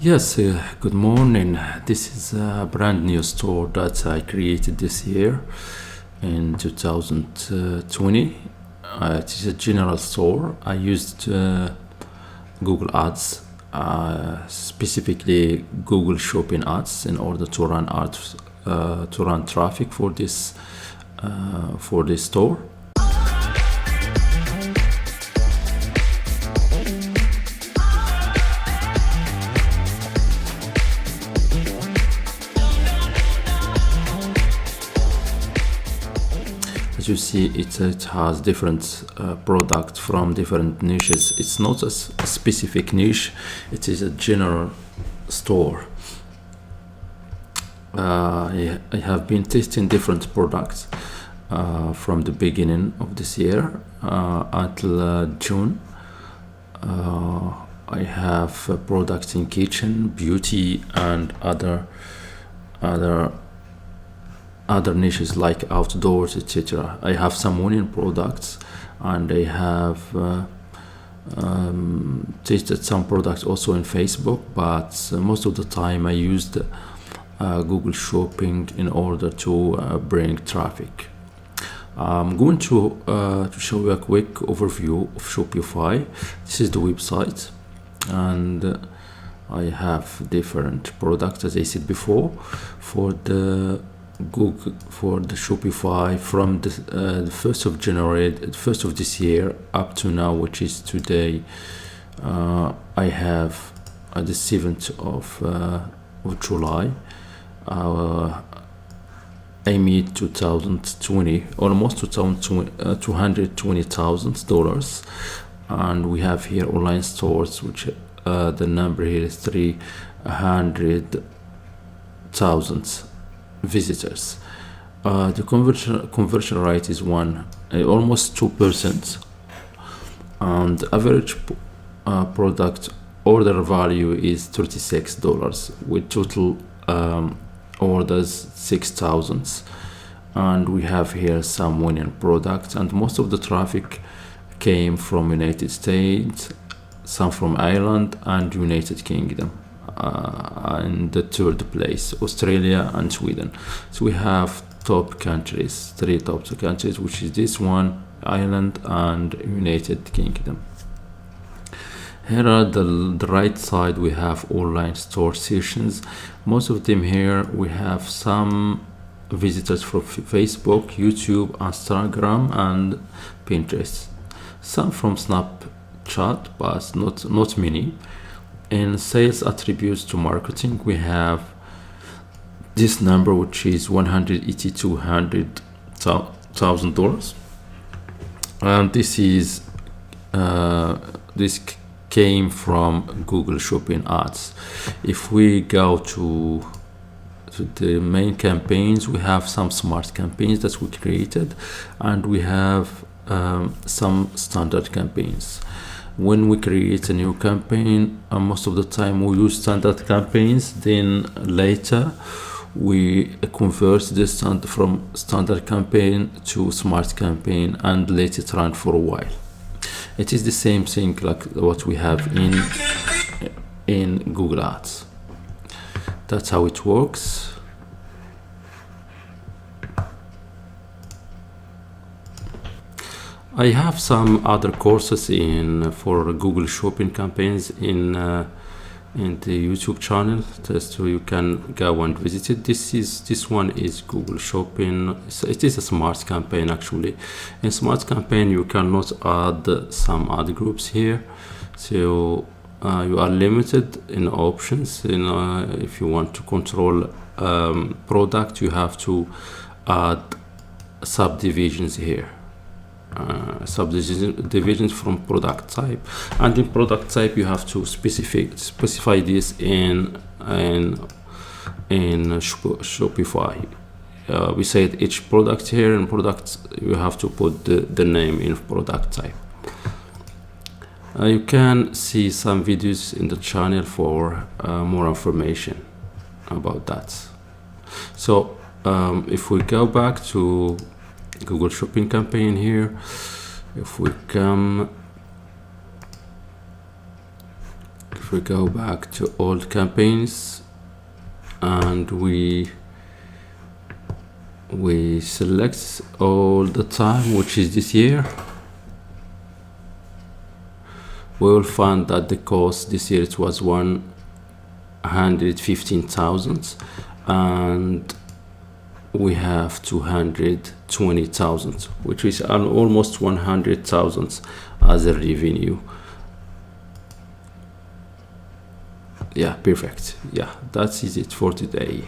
Yes, good morning. This is a brand new store that I created this year in 2020. It is a general store. I used Google Ads, specifically Google Shopping Ads, in order to run ads, to run traffic for this store. As you see, it has different products from different niches. It's not a specific niche, it is a general store. I have been testing different products from the beginning of this year until June. I have products in kitchen, beauty, and other niches like outdoors, etc. I have some winning products, and I have tested some products also in Facebook, but most of the time I used Google Shopping in order to bring traffic. I'm going to show you a quick overview of Shopify. This is the website, and I have different products, as I said before, for the Shopify from the 1st of January, the 1st of this year up to now, which is today. I have the 7th of July. I made 2020, almost $220,000, and we have here online stores, which the number here is 300,000 visitors. The conversion rate is almost 2%, and the average product order value is $36, with total orders 6,000. And we have here some winning products, and most of the traffic came from United States, some from Ireland and United Kingdom. And the third place, Australia and Sweden. So we have three top countries, which is this one, Ireland and United Kingdom. Here at the right side, we have online store sessions. Most of them here, we have some visitors from Facebook, YouTube, Instagram, and Pinterest. Some from Snapchat, but not many. In sales attributes to marketing, we have this number, which is $182,000, and this came from Google Shopping Ads. If we go to the main campaigns, we have some smart campaigns that we created, and we have some standard campaigns. When we create a new campaign, most of the time we use standard campaigns, then later we convert this from standard campaign to smart campaign and let it run for a while. It is the same thing like what we have in Google Ads. That's how it works. I have some other courses for Google Shopping campaigns in the YouTube channel, so you can go and visit it. This one is Google Shopping. So it is a smart campaign actually. In smart campaign, you cannot add some ad groups here, so you are limited in options. If you want to control product, you have to add subdivisions here. Subdivisions from product type, and in product type you have to specify this in Shopify. We said each product here, in product you have to put the name in product type. You can see some videos in the channel for more information about that. So if we go back to Google Shopping campaign here, if we we go back to old campaigns and we select all the time, which is this year, we will find that the cost this year it was 115,000 and we have 220,000, which is almost 100,000 as a revenue. Yeah, perfect. Yeah, that's it for today.